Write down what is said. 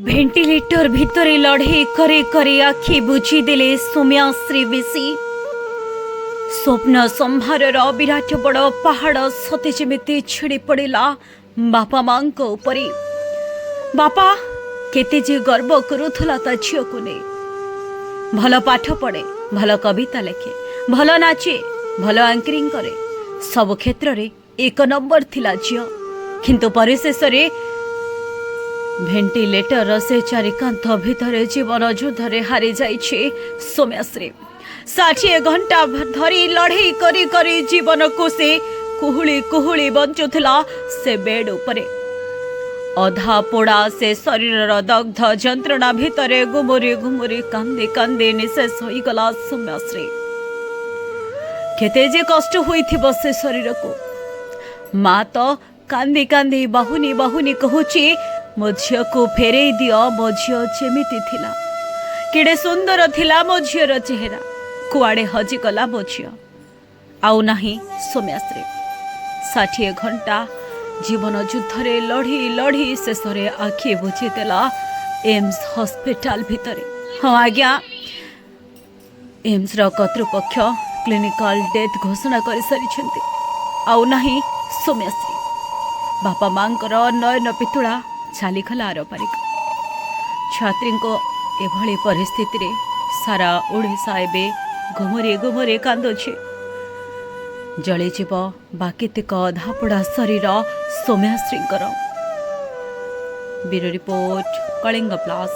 Ventilator भितरे लड़े करे करे आखि बुझीदेले सौम्याश्री बेसी स्वप्न संभार विराट बड़ पहाड़ सते जमी छिड़ी पड़ा बापा माँ उपरे। बापा केते जे गर्व करुला ता झील को नहीं। भल पाठ पढ़े, भल कविता लेखे, भल नाचे, भल आंकरिंग करे, सब क्षेत्र रे एक नंबर थिला झील। किंतु परिशेष भेंटिलेटर से चारिकांत भितर जीवन युद्ध हारी जाइछे सौम्याश्री। 60 घंटा धरी लड़े करी करी जीवन को से कुहुली कुहुली बंचुला से बेड उपरे। अधा पोड़ा से शरीर दग्ध जंत्रणा भितर गुमुरी गुमुरी कांदे कांदे निशेष हो गला सौम्याश्री। केते जे कष्ट होइथिबो से शरीर को। माँ तो कांदी कांदी बाहुनी बाहुनी कहूची मो झील को फेरे दियो, मो झील जेमिति थिला, केड़े सुंदर थिला मो झीर चेहरा, कुआड़े हजिगला मो झील आउ नाही सौम्याश्री। 60 घंटा जीवन युद्धरे लड़ी लड़ी शेष आखि बुझीदेला एम्स हॉस्पिटल भितरे। हाँ आज्ञा, एम्स रो कर्तृपक्ष क्लिनिकल डेथ घोषणा कर सारी आउ नाही सौम्याश्री। बापा माँ नयन पितुला छालीखला आरपारिक। छात्री एभली परिस्थिति रे सारा ओडिशा एबे घुमुरी घुमुरी कांदुछे। जलिजीव बाकीतिक अधापोड़ा शरीर Soumyashree. Bureau report, Kalinga plus.